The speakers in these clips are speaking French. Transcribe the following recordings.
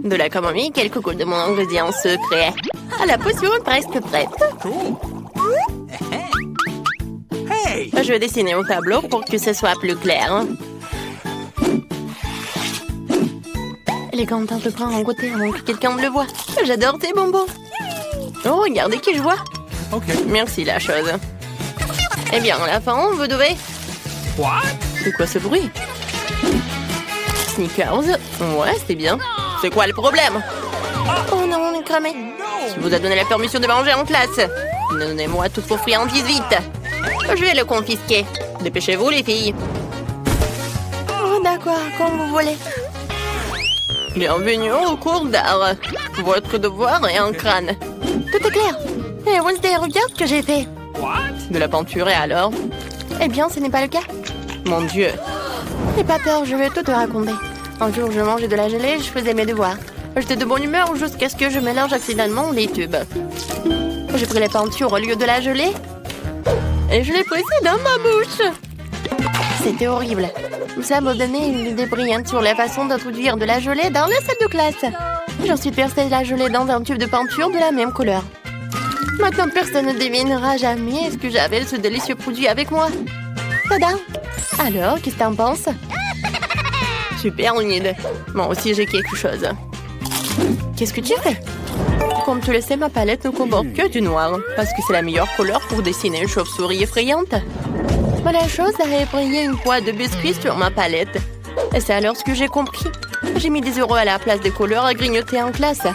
De la camomille, quelques gouttes de mon ingrédient secret. Ah, la potion est presque prête. Je vais dessiner au tableau pour que ce soit plus clair. Les contents de prendre en goûter avant que quelqu'un me le voie. J'adore tes bonbons. Oh, regardez qui je vois. Merci, la chose. Eh bien, à la fin, vous devez... C'est quoi ce bruit? Snickers. Ouais, c'est bien. C'est quoi le problème? Oh non, on est cramé. Qui vous a donné la permission de manger en classe? Donnez-moi toutes vos friandises vite. Je vais le confisquer. Dépêchez-vous, les filles. Oh, d'accord, comme vous voulez. Bienvenue au cours d'art. Votre devoir est un crâne. Tout est clair. Et Wednesday, regarde ce que j'ai fait. De la peinture, et alors? Eh bien, ce n'est pas le cas. Mon Dieu. N'aie pas peur, je vais tout te raconter. Un jour, je mangeais de la gelée et je faisais mes devoirs. J'étais de bonne humeur jusqu'à ce que je mélange accidentellement les tubes. J'ai pris la peinture au lieu de la gelée et je l'ai pressée dans ma bouche. C'était horrible. Ça m'a donné une idée brillante sur la façon d'introduire de la gelée dans la salle de classe. J'ensuite versé la gelée dans un tube de peinture de la même couleur. Maintenant, personne ne devinera jamais ce que j'avais ce délicieux produit avec moi. Tada! Alors, qu'est-ce que t'en penses? Super, Enid. Moi aussi, j'ai quelque chose. Qu'est-ce que tu fais? Comme tu le sais, ma palette ne comporte que du noir, parce que c'est la meilleure couleur pour dessiner une chauve-souris effrayante. Mais la chose a effrayé une poêle de biscuits sur ma palette. Et c'est alors ce que j'ai compris. J'ai mis des euros à la place des couleurs à grignoter en classe.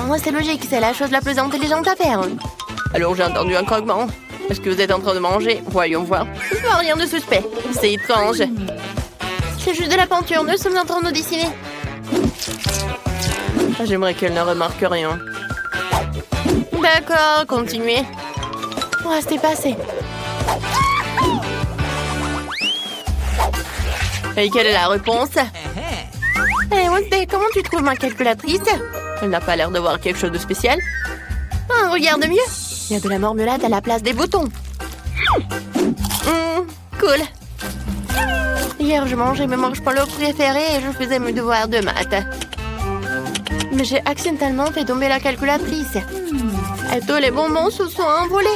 Oh, c'est logique, c'est la chose la plus intelligente à faire. Alors j'ai entendu un croquement. Est-ce que vous êtes en train de manger? Voyons voir. Je vois rien de suspect. C'est étrange. C'est juste de la peinture, nous sommes en train de dessiner. J'aimerais qu'elle ne remarque rien. D'accord, continuez. Oh, c'est passé. Et quelle est la réponse? Eh, Wednesday, comment tu trouves ma calculatrice? Elle n'a pas l'air de voir quelque chose de spécial. Ah, regarde mieux. Il y a de la marmelade à la place des boutons. Cool. Hier, je mangeais mes marshmallows préférés et je faisais mes devoirs de maths. Mais j'ai accidentellement fait tomber la calculatrice. Et tous les bonbons se sont envolés.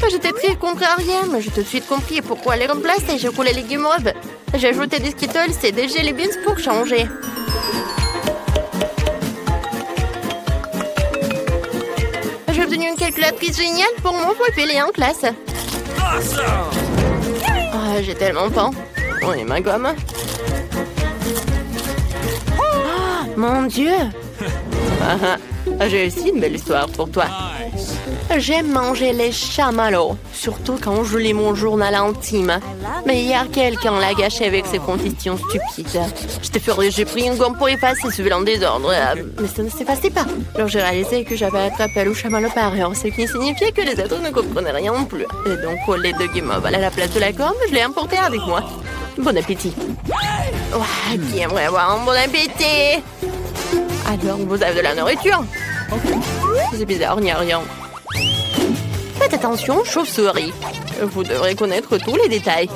J'étais très contrariée, mais j'ai tout de suite compris pourquoi les remplacer. J'ai coulé les guimauves. J'ai ajouté des Skittles et des Jelly Beans pour changer. J'ai obtenu une calculatrice géniale pour mon filer en classe. Oh, j'ai tellement faim. Oh, et ma gomme. Oh, mon Dieu. J'ai aussi une belle histoire pour toi. J'aime manger les chamallows, surtout quand je lis mon journal intime. Mais hier, quelqu'un l'a gâché avec ses conditions stupides. J'étais furieuse, j'ai pris une gomme pour effacer ce vilain désordre. Mais ça ne s'effaçait pas. Alors j'ai réalisé que j'avais attrapé le chamallow par erreur, ce qui signifiait que les autres ne comprenaient rien non plus. Et donc, au lieu de guimauve à la place de la gomme, je l'ai emporté avec moi. Bon appétit. Ouais, qui aimerait avoir un bon appétit? Alors, vous avez de la nourriture? C'est bizarre, il n'y a rien. Faites attention, chauve-souris. Vous devrez connaître tous les détails.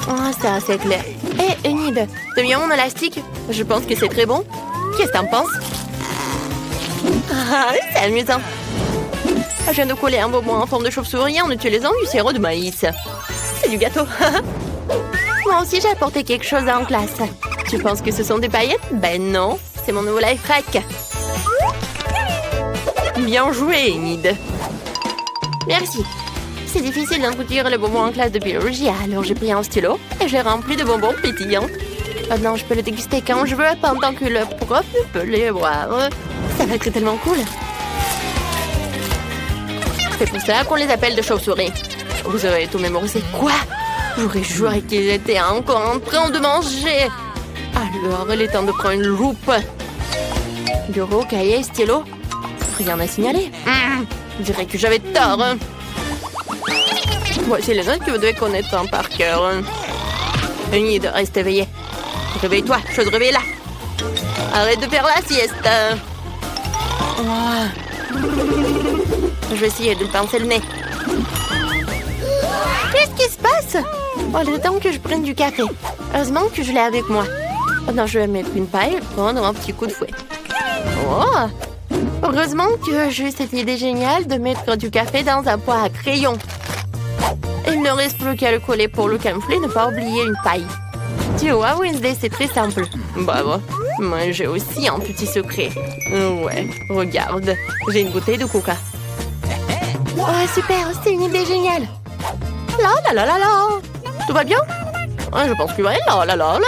Oh, c'est assez clair. Hé, Enid, t'as bien mon élastique? Je pense que c'est très bon. Qu'est-ce que t'en penses? Ah, c'est amusant. Je viens de coller un bonbon en forme de chauve-souris en utilisant du sirop de maïs. C'est du gâteau. Moi aussi, j'ai apporté quelque chose en classe. Tu penses que ce sont des paillettes? Ben non, c'est mon nouveau life hack. Bien joué, Enid. Merci. C'est difficile d'introduire le bonbon en classe de biologie, alors j'ai pris un stylo et j'ai rempli de bonbons pétillants. Maintenant, je peux le déguster quand je veux, pendant que le prof peut les boire. Ça va être tellement cool. C'est pour ça qu'on les appelle de chauves-souris. Vous aurez tout mémorisé. Quoi? J'aurais juré qu'ils étaient encore en train de manger. Alors, il est temps de prendre une loupe. Bureau, cahier, stylo. Rien à signaler. Je dirais que j'avais tort. Voici les notes que vous devez connaître par cœur. Enid, reste éveillée. Réveille-toi, chose réveille là. Arrête de faire la sieste. Je vais essayer de le pincer le nez. Qu'est-ce qui se passe? glace. Oh, le temps que je prenne du café. Heureusement que je l'ai avec moi. Maintenant, je vais mettre une paille et prendre un petit coup de fouet. Oh! Heureusement que j'ai eu cette idée géniale de mettre du café dans un pot à crayon. Il ne reste plus qu'à le coller pour le camoufler et ne pas oublier une paille. Tu vois, Wednesday, c'est très simple. Bravo. Moi, j'ai aussi un petit secret. Ouais, regarde. J'ai une bouteille de coca. Oh, super, c'est une idée géniale. La la la la la. Tout va bien? Je pense que oui. La la la la la.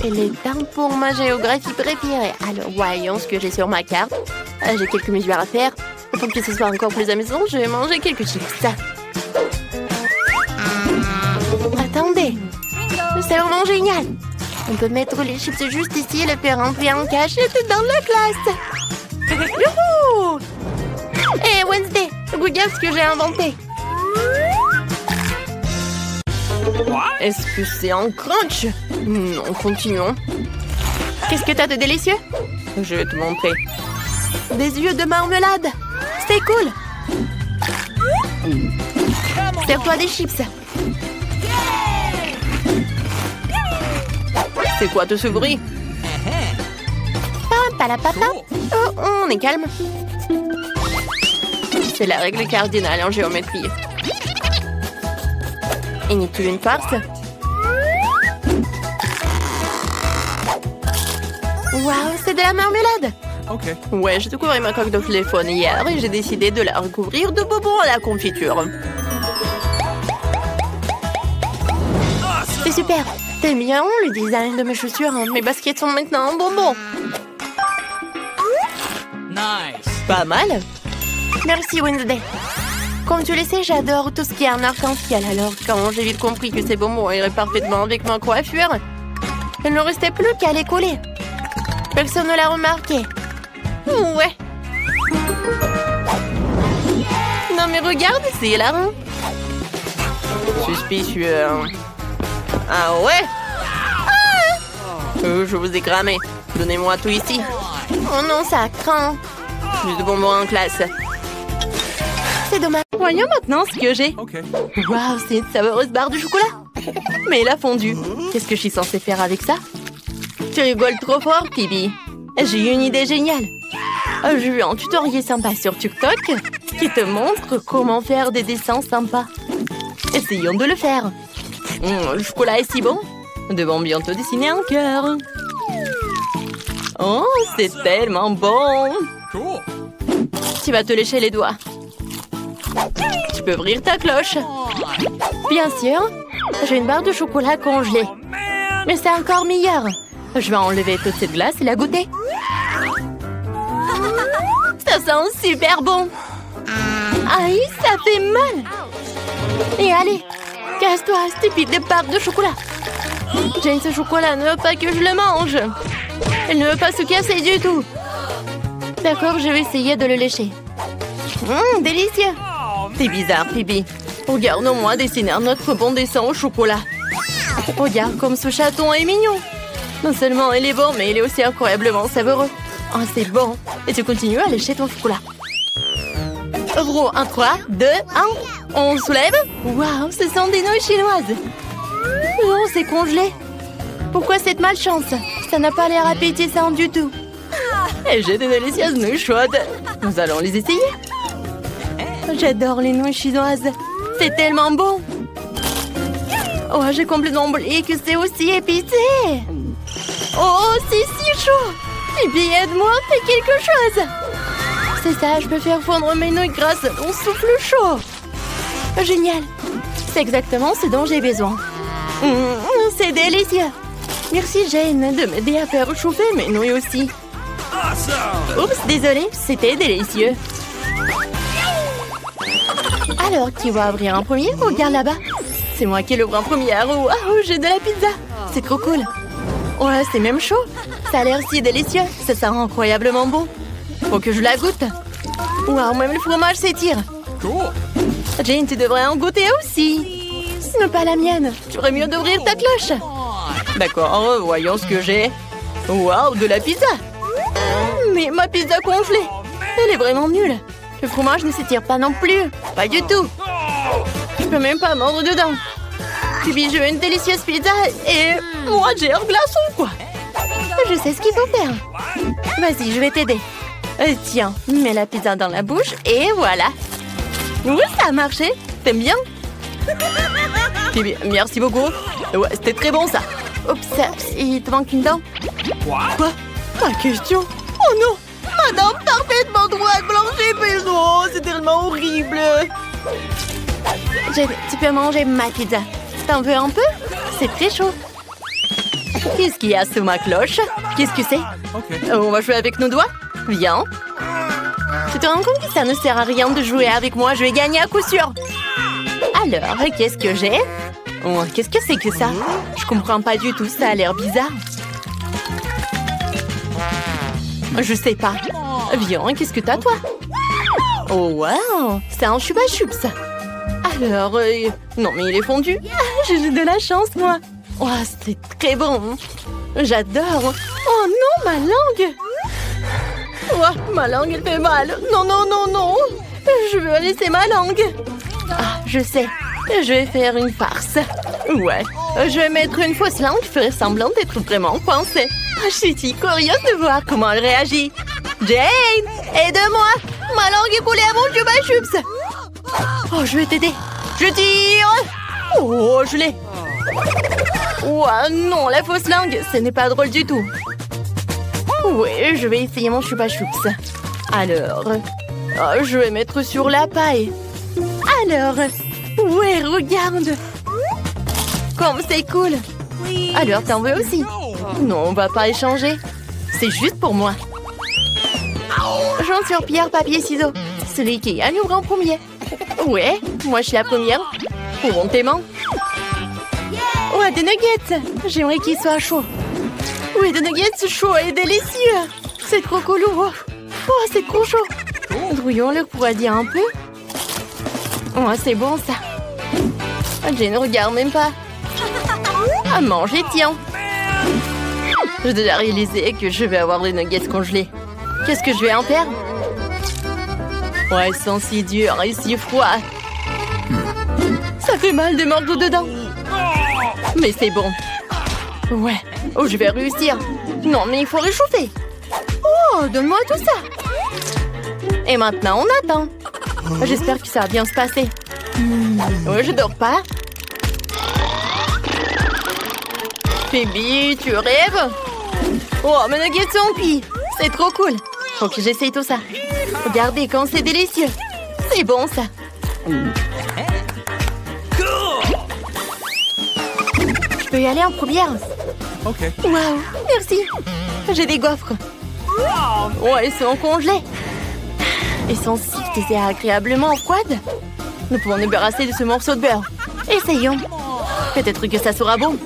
Il est temps pour ma géographie préférée. Alors, voyons ce que j'ai sur ma carte. J'ai quelques mesures à faire. Pour que ce soit encore plus amusant, je vais manger quelques chips. Attendez. C'est vraiment génial. On peut mettre les chips juste ici et le faire remplir en cachette dans la classe. Youhou! Hey Wednesday, regarde ce que j'ai inventé. Est-ce que c'est un crunch? Non, continuons. Qu'est-ce que t'as de délicieux? Je vais te montrer. Des yeux de marmelade. C'est cool. Serre-toi des chips. C'est quoi tout ce bruit? Oh, on est calme. C'est la règle cardinale en géométrie. Inutile une farce. Waouh, c'est de la marmelade. Ok. Ouais, j'ai découvert ma coque de téléphone hier et j'ai décidé de la recouvrir de bonbons à la confiture. C'est super. T'aimes bien le design de mes chaussures? Mes baskets sont maintenant en bonbons. Nice. Pas mal. Merci Wednesday. Comme tu le sais, j'adore tout ce qui est en arc-en-ciel. Alors quand j'ai vite compris que ces bonbons iraient parfaitement avec ma coiffure, il ne restait plus qu'à les coller. Personne ne l'a remarqué. Ouais. Non mais regarde, c'est hilarant. Suspicieux. Ah ouais? Je vous ai cramé. Donnez-moi tout ici. Oh non, ça craint. Plus de bonbons en classe. C'est dommage. Voyons maintenant ce que j'ai. Ok. Waouh, c'est une savoureuse barre de chocolat. Mais elle a fondu. Qu'est-ce que je suis censée faire avec ça? Tu rigoles trop fort, Phoebe. J'ai eu une idée géniale. J'ai vu un tutoriel sympa sur TikTok qui te montre comment faire des dessins sympas. Essayons de le faire. Le chocolat est si bon. Nous devons bientôt dessiner un cœur. Oh, c'est tellement bon. Cool. Tu vas te lécher les doigts. Tu peux ouvrir ta cloche. Bien sûr, j'ai une barre de chocolat congelée. Mais c'est encore meilleur. Je vais enlever toute cette glace et la goûter. Ça sent super bon. Aïe, ça fait mal. Et allez, casse-toi, stupide barre de chocolat. Jane, ce chocolat ne veut pas que je le mange. Elle ne veut pas se casser du tout. D'accord, je vais essayer de le lécher. Délicieux. C'est bizarre, Phoebe. Regarde-moi dessiner un autre bon dessin au chocolat. Regarde comme ce chaton est mignon. Non seulement il est bon, mais il est aussi incroyablement savoureux. Oh, c'est bon. Et tu continues à lécher ton chocolat. Gros, 1, 3, 2, 1. On soulève. Waouh, ce sont des nouilles chinoises. Oh, c'est congelé. Pourquoi cette malchance? Ça n'a pas l'air appétissant du tout. Et j'ai de délicieuses nouilles chaudes. Nous allons les essayer. J'adore les nouilles chinoises. C'est tellement bon. Oh, j'ai complètement oublié que c'est aussi épicé. Oh, c'est si chaud. Et bien, aide-moi, fais quelque chose. C'est ça, je peux faire fondre mes nouilles grâce à mon souffle chaud. Génial. C'est exactement ce dont j'ai besoin. C'est délicieux. Merci Jane de m'aider à faire chauffer mes nouilles aussi. Oups, désolée, c'était délicieux. Alors, qui va ouvrir en premier? Regarde là-bas. C'est moi qui l'ouvre en première. Waouh, j'ai de la pizza. C'est trop cool. Ouais, c'est même chaud. Ça a l'air si délicieux. Ça sent incroyablement bon. Faut que je la goûte. Waouh, même le fromage s'étire. Cool. Jane, tu devrais en goûter aussi. Ce n'est pas la mienne. Tu ferais mieux d'ouvrir ta cloche. D'accord, voyons ce que j'ai. Waouh, de la pizza. Mais ma pizza congelée. Elle est vraiment nulle. Le fromage ne s'étire pas non plus. Pas du tout. peux même pas mordre dedans. Et puis je veux une délicieuse pizza et moi j'ai un glaçon quoi. Je sais ce qu'il faut faire. Vas-y, je vais t'aider. Tiens, mets la pizza dans la bouche et voilà. Oui, ça a marché. T'aimes bien? Merci beaucoup. Ouais, c'était très bon ça. Oups, il te manque une dent. Quoi? Pas question. Oh non! Ma dent parfaitement droite, blanche et épaisse. Oh, c'est tellement horrible. Tu peux manger ma pizza. T'en veux un peu? C'est très chaud. Qu'est-ce qu'il y a sous ma cloche? Qu'est-ce que c'est? On va jouer avec nos doigts? Viens. Tu te rends compte que ça ne sert à rien de jouer avec moi? Je vais gagner à coup sûr. Alors, qu'est-ce que j'ai? Oh, qu'est-ce que c'est que ça? Je comprends pas du tout, ça a l'air bizarre. Je sais pas. Viens, qu'est-ce que t'as, toi? Oh, wow! C'est un chupa chups. Alors, non, mais il est fondu. J'ai de la chance, moi. Oh, c'est très bon. J'adore. Oh non, ma langue! Oh, ma langue, elle fait mal. Non, non, non, non. Je veux laisser ma langue. Ah, je sais. Je vais faire une farce. Ouais. Je vais mettre une fausse langue qui ferait semblant d'être vraiment coincée. Je suis si curieuse de voir comment elle réagit. Jane, aide-moi. Ma langue est collée à mon chupa chups. Oh, je vais t'aider. Je tire. Oh, je l'ai. Oh non, la fausse langue, ce n'est pas drôle du tout. Oui, je vais essayer mon chupa chups. Alors, je vais mettre sur la paille. Alors, ouais, regarde. Comme c'est cool. Alors, t'en veux aussi? Non, on va pas échanger. C'est juste pour moi. J'en sur pierre, papier, ciseaux. Celui qui gagne ouvre en premier. Ouais, moi je suis la première. Ouvrons tes mains. Ouais, des nuggets. J'aimerais qu'ils soient chauds. Oui, des nuggets chauds et délicieux. C'est trop cool. Oh, c'est trop chaud. Grouillons-le pour dire un peu. Oh, c'est bon ça. Je ne regarde même pas. À manger, tiens. J'ai déjà réalisé que je vais avoir des nuggets congelés. Qu'est-ce que je vais en faire? Ouais, ils sont si durs et si froids. Ça fait mal de mordre dedans. Mais c'est bon. Ouais. Oh, je vais réussir. Non, mais il faut réchauffer. Oh, donne-moi tout ça. Et maintenant, on attend. J'espère que ça va bien se passer. Ouais, je dors pas. Phoebe, tu rêves? Oh, mes nuggets sont cuits. C'est trop cool. Faut que j'essaye tout ça. Regardez quand c'est délicieux. C'est bon, ça. Je peux y aller en première? Ok. Waouh, merci. J'ai des gaufres. Ouais, ils sont congelés. Ils sont si désagréablement froides. Nous pouvons nous débarrasser de ce morceau de beurre. Essayons. Peut-être que ça sera bon.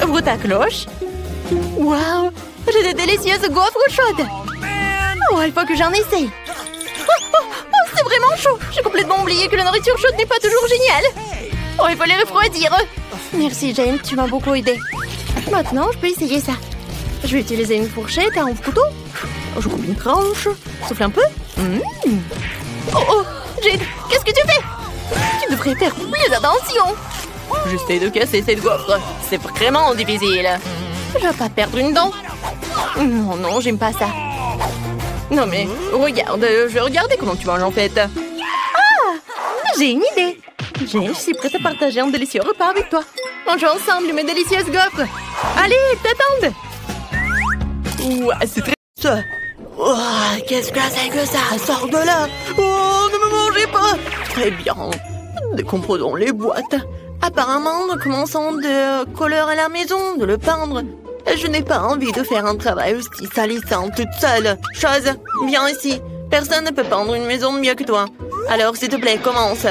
Ouvre ta cloche. Waouh, j'ai de délicieuses gaufres chaudes. Oh, il faut que j'en essaye. Oh, c'est vraiment chaud. J'ai complètement oublié que la nourriture chaude n'est pas toujours géniale. Oh, il faut les refroidir. Merci, Jane, tu m'as beaucoup aidé. Maintenant, je peux essayer ça. Je vais utiliser une fourchette, un couteau. Je coupe une tranche. Souffle un peu. Oh, Jane, qu'est-ce que tu fais? Tu devrais faire plus attention. J'essaie de casser cette gaufre. C'est vraiment difficile. Je vais pas perdre une dent. Non, non, j'aime pas ça. Non mais, regarde, je vais regarder comment tu manges en fait. Ah, j'ai une idée. Jane, je suis prête à partager un délicieux repas avec toi. Mangeons ensemble mes délicieuses gaufres. Allez, t'attends. Ouais, c'est très... Oh, qu'est-ce que c'est que ça? Sors de là. Oh, ne me mangez pas. Très bien. Décomposons les boîtes. Apparemment, nous commençons de colorer la maison, de le peindre. Je n'ai pas envie de faire un travail aussi salissant toute seule. Chose, viens ici. Personne ne peut peindre une maison mieux que toi. Alors, s'il te plaît, commence.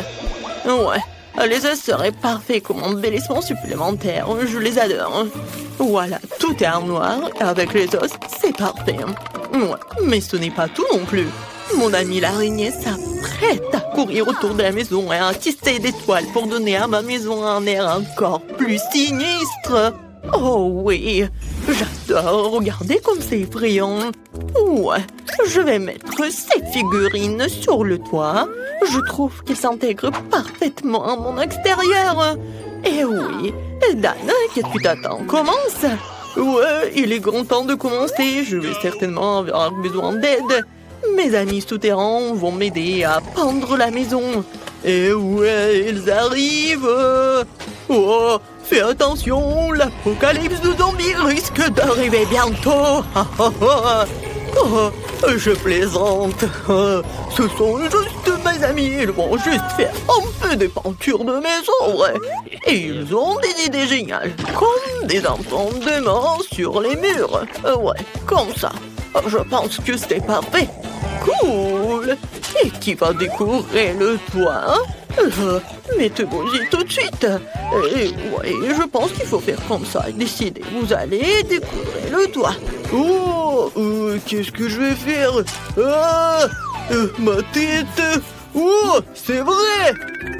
Ouais, les os seraient parfaits comme embellissement supplémentaire. Je les adore. Voilà, tout est en noir. Avec les os, c'est parfait. Ouais, mais ce n'est pas tout non plus. Mon ami l'araignée s'apprête à courir autour de la maison et à tisser des toiles pour donner à ma maison un air encore plus sinistre. Oh oui, j'adore. Regardez comme c'est effrayant. Ouais, Je vais mettre ces figurines sur le toit. Je trouve qu'elles s'intègrent parfaitement à mon extérieur. Et oui, Dan, qu'est-ce que tu t'attends? Commence! Ouais, il est grand temps de commencer. Je vais certainement avoir besoin d'aide. Mes amis souterrains vont m'aider à pendre la maison. Et ouais, ils arrivent. Oh, fais attention, l'apocalypse de zombies risque d'arriver bientôt. Oh, je plaisante. Ce sont juste mes amis. Ils vont juste faire un peu de peinture de maison, ouais. Et ils ont des idées géniales, comme des entendements sur les murs. Ouais, comme ça. Je pense que c'est parfait. Cool. Et qui va décorer le toit? Mettez-vous-y tout de suite. Et ouais, je pense qu'il faut faire comme ça. Décidez, vous allez décorer le toit. Oh, qu'est-ce que je vais faire? Ah, ma tête. Oh, c'est vrai.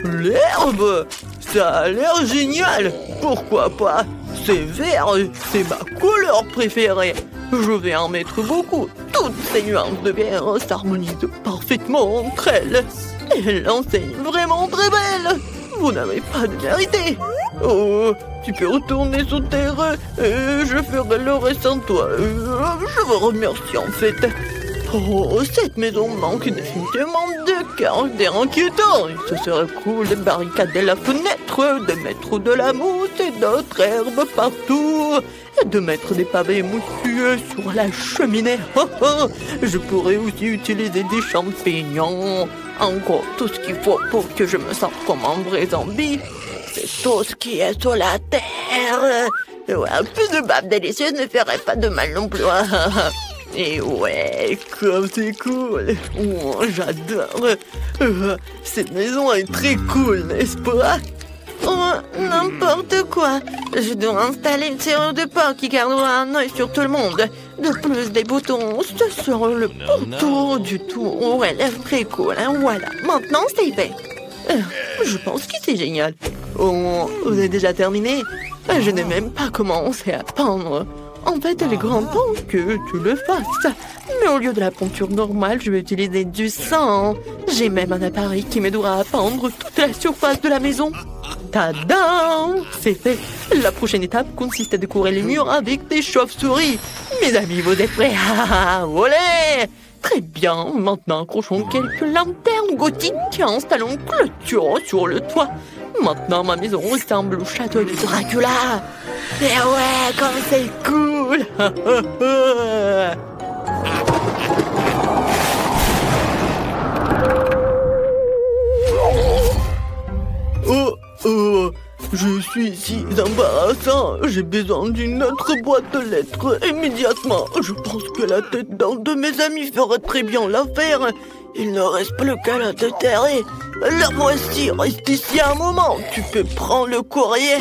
L'herbe, ça a l'air génial. Pourquoi pas? C'est vert, c'est ma couleur préférée. Je vais en mettre beaucoup. Toutes ces nuances de vert s'harmonisent parfaitement entre elles. Et l'enseigne vraiment très belle. Vous n'avez pas de vérité. Oh, tu peux retourner sur terre. Je ferai le reste sans toi. Je vous remercie en fait. Oh, cette maison manque définitivement de caractère inquiétant. Ce serait cool de barricader la fenêtre, de mettre de la mousse et d'autres herbes partout, et de mettre des pavés moussueux sur la cheminée. Je pourrais aussi utiliser des champignons. Encore tout ce qu'il faut pour que je me sente comme un vrai zombie. C'est tout ce qui est sur la terre. Ouais, un peu de bave délicieuse ne ferait pas de mal non plus. Et ouais, comme c'est cool. Oh, j'adore. Cette maison est très cool, n'est-ce pas? Oh, n'importe quoi. Je dois installer une serrure de porc qui gardera un œil sur tout le monde. De plus, des boutons, ce sera le pourtour du tour. Ouais, elle est très cool, hein. Voilà, maintenant c'est fait. Je pense que c'est génial. Oh, vous avez déjà terminé? Je n'ai même pas commencé à peindre. En fait, il est grand temps que tu le fasses. Mais au lieu de la peinture normale, je vais utiliser du sang. J'ai même un appareil qui m'aidera à peindre toute la surface de la maison. Tadam! C'est fait. La prochaine étape consiste à décorer les murs avec des chauves-souris. Mes amis, vous êtes prêts? Olé! Très bien. Maintenant, accrochons quelques lanternes gothiques et installons une clôture sur le toit. Maintenant, ma maison ressemble au château de Dracula. Et ouais, comme c'est cool. Je suis si embarrassant. J'ai besoin d'une autre boîte de lettres immédiatement. Je pense que la tête d'un de mes amis ferait très bien l'affaire. Il ne reste plus qu'à la déterrer. La voici, reste ici un moment. Tu peux prendre le courrier.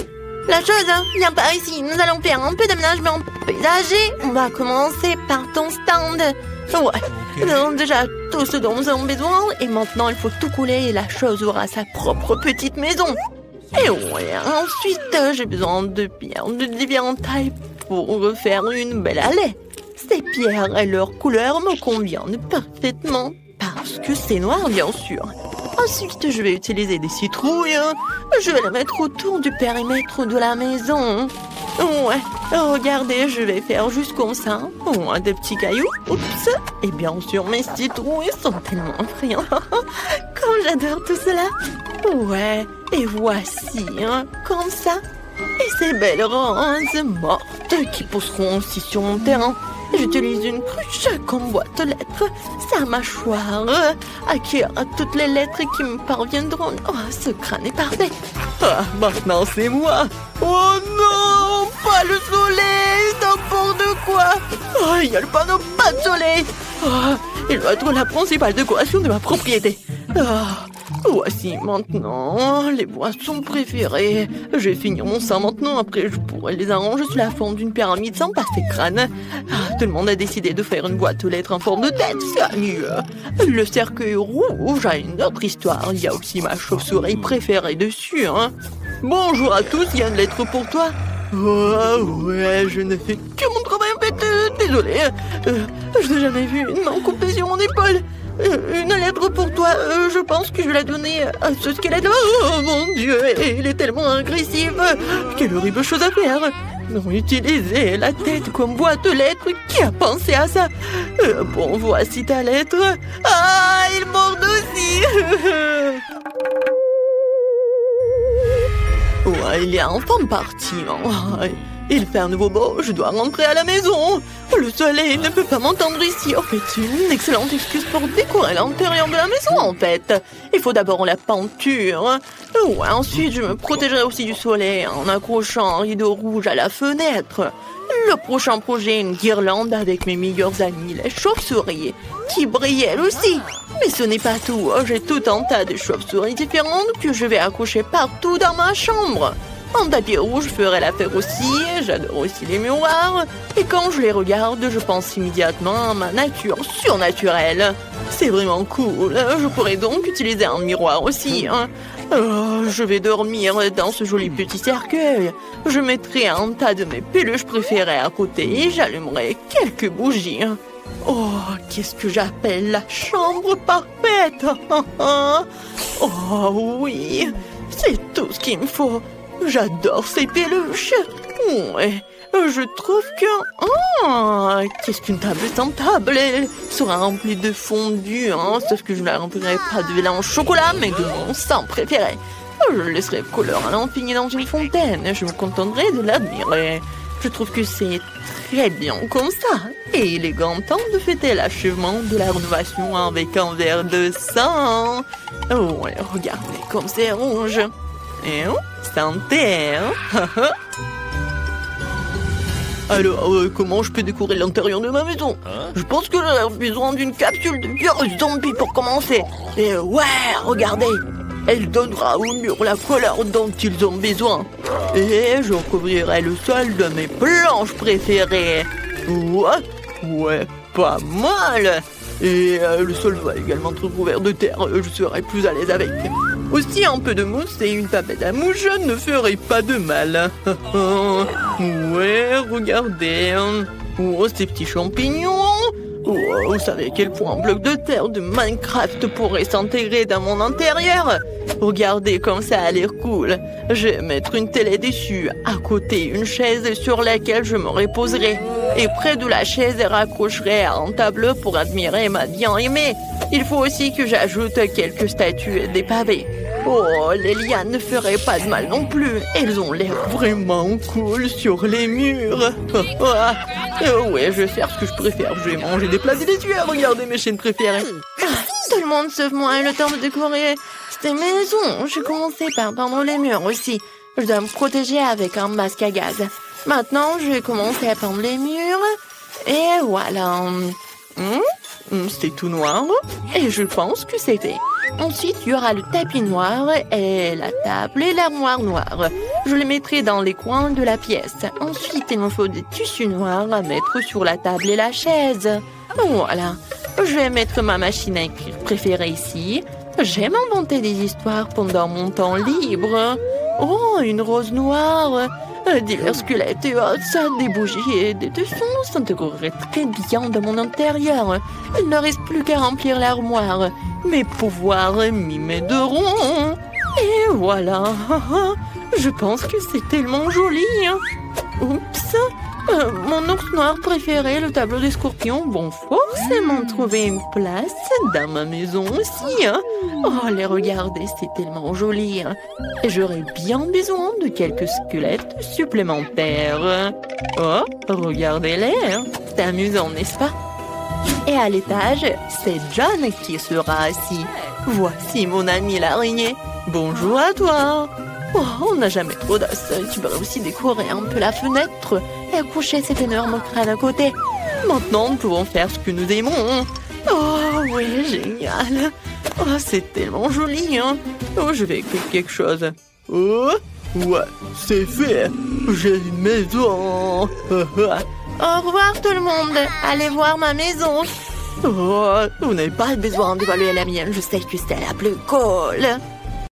La chose, viens par ici. Nous allons faire un peu d'aménagement paysager. On va commencer par ton stand. Ouais, nous avons déjà tout ce dont nous avons besoin. Et maintenant, il faut tout couler et la chose aura sa propre petite maison. Et ouais, ensuite, j'ai besoin de pierres de différentes tailles pour faire une belle allée. Ces pierres et leur couleur me conviennent parfaitement. Parce que c'est noir, bien sûr. Ensuite, je vais utiliser des citrouilles. Je vais les mettre autour du périmètre de la maison. Ouais, regardez, je vais faire juste comme ça. Oh, des petits cailloux. Oups. Et bien sûr, mes citrouilles sont tellement friands. Comme j'adore tout cela. Ouais, et voici, comme ça. Et ces belles roses mortes qui pousseront aussi sur mon terrain. J'utilise une cruche comme boîte de lettres. Sa mâchoire accueillera toutes les lettres qui me parviendront. Oh, ce crâne est parfait. Ah, maintenant c'est moi. Oh non, pas le soleil, n'importe quoi. Oh, il y a le panneau pas de soleil. Oh, il doit être la principale décoration de ma propriété. Voici maintenant les boissons préférées. Je vais finir mon sein maintenant. Après, je pourrai les arranger sous la forme d'une pyramide sans passer crâne. Tout le monde a décidé de faire une boîte aux lettres en forme de tête. C'est mieux. Le cercueil rouge a une autre histoire. Il y a aussi ma chauve-souris préférée dessus. Bonjour à tous, il y a une lettre pour toi. Oh ouais, je ne fais que mon travail en fait. désolé. Je n'ai jamais vu une main coupée sur mon épaule. Une lettre pour toi. Je pense que je vais la donner à ce squelette. Oh mon Dieu, il est tellement agressif. Quelle horrible chose à faire. Non, utiliser la tête comme boîte de lettres. Qui a pensé à ça? Bon, voici ta lettre. Ah, il mord aussi. Ouais, il est enfin parti. Il fait un nouveau beau, je dois rentrer à la maison. Le soleil ne peut pas m'entendre ici. Oh, c'est une excellente excuse pour décorer l'intérieur de la maison, en fait. Il faut d'abord la peinture. Ouais, ensuite, je me protégerai aussi du soleil en accrochant un rideau rouge à la fenêtre. Le prochain projet, une guirlande avec mes meilleurs amis, les chauves-souris, qui brillent elles aussi. Mais ce n'est pas tout. J'ai tout un tas de chauves-souris différentes que je vais accrocher partout dans ma chambre. Un tapis rouge ferait l'affaire aussi, j'adore aussi les miroirs. Et quand je les regarde, je pense immédiatement à ma nature surnaturelle. C'est vraiment cool, je pourrais donc utiliser un miroir aussi. Je vais dormir dans ce joli petit cercueil. Je mettrai un tas de mes peluches préférées à côté et j'allumerai quelques bougies. Oh, qu'est-ce que j'appelle la chambre parfaite. Oh oui, c'est tout ce qu'il me faut. J'adore ces peluches. Ouais, je trouve que... qu'est-ce qu'une table sans table? Elle sera remplie de fondu, sauf que je ne la remplirai pas de lait en chocolat, mais de mon sang préféré. Je laisserai couleur à l'infini dans une fontaine. Je me contenterai de l'admirer. Je trouve que c'est très bien comme ça. Et il est grand temps de fêter l'achèvement de la rénovation avec un verre de sang. Ouais, regardez comme c'est rouge. Et santé, Alors, comment je peux décorer l'intérieur de ma maison? Je pense que j'ai besoin d'une capsule de virus zombie pour commencer. Et ouais, regardez, elle donnera au mur la couleur dont ils ont besoin. Et je recouvrirai le sol de mes planches préférées. Ouais, pas mal. Et le sol va également être recouvert de terre, je serai plus à l'aise avec. Aussi, un peu de mousse et une tapette à mouche ne ferait pas de mal. Ouais, regardez. Oh, ces petits champignons. Oh, vous savez à quel point un bloc de terre de Minecraft pourrait s'intégrer dans mon intérieur? Regardez comme ça a l'air cool. Je vais mettre une télé dessus, à côté une chaise sur laquelle je me reposerai. Et près de la chaise, je raccrocherai un tableau pour admirer ma bien-aimée. Il faut aussi que j'ajoute quelques statues et des pavés. Oh, les lianes ne feraient pas de mal non plus. Elles ont l'air vraiment cool sur les murs. Ouais, je vais faire ce que je préfère. Je vais manger des plats délicieux. Regardez mes chaînes préférées. Tout le monde sauf moi a le temps de décorer cette maison. J'ai commencé par peindre les murs aussi. Je dois me protéger avec un masque à gaz. Maintenant, je vais commencer à peindre les murs. Et voilà. C'est tout noir. Et je pense que c'est fait. Ensuite, il y aura le tapis noir et la table et l'armoire noire. Je les mettrai dans les coins de la pièce. Ensuite, il me faut des tissus noirs à mettre sur la table et la chaise. Voilà. Je vais mettre ma machine à écrire préférée ici. J'aime inventer des histoires pendant mon temps libre. Oh, une rose noire. Divers squelettes et ça, des bougies et des dessins s'intégreraient très bien dans mon intérieur. Il ne reste plus qu'à remplir l'armoire. Mes pouvoirs m'imaideront. Et voilà. Je pense que c'est tellement joli. Oups. Mon ours noir préféré, le tableau des scorpions, vont forcément trouver une place dans ma maison aussi. Oh, les regarder, c'est tellement joli. Et j'aurais bien besoin de quelques squelettes supplémentaires. Oh, regardez-les. C'est amusant, n'est-ce pas? Et à l'étage, c'est John qui sera assis. Voici mon ami l'araignée. Bonjour à toi. Oh, on n'a jamais trop d'os. Tu pourrais aussi décorer un peu la fenêtre et accrocher cet énorme crâne à côté. Maintenant, nous pouvons faire ce que nous aimons. Oh, oui, génial. Oh, c'est tellement joli, Oh, je vais écrire quelque chose. Oh, ouais, c'est fait. J'ai une maison. Au revoir tout le monde. Allez voir ma maison. Oh, vous n'avez pas besoin d'évaluer la mienne. Je sais que c'est la plus cool.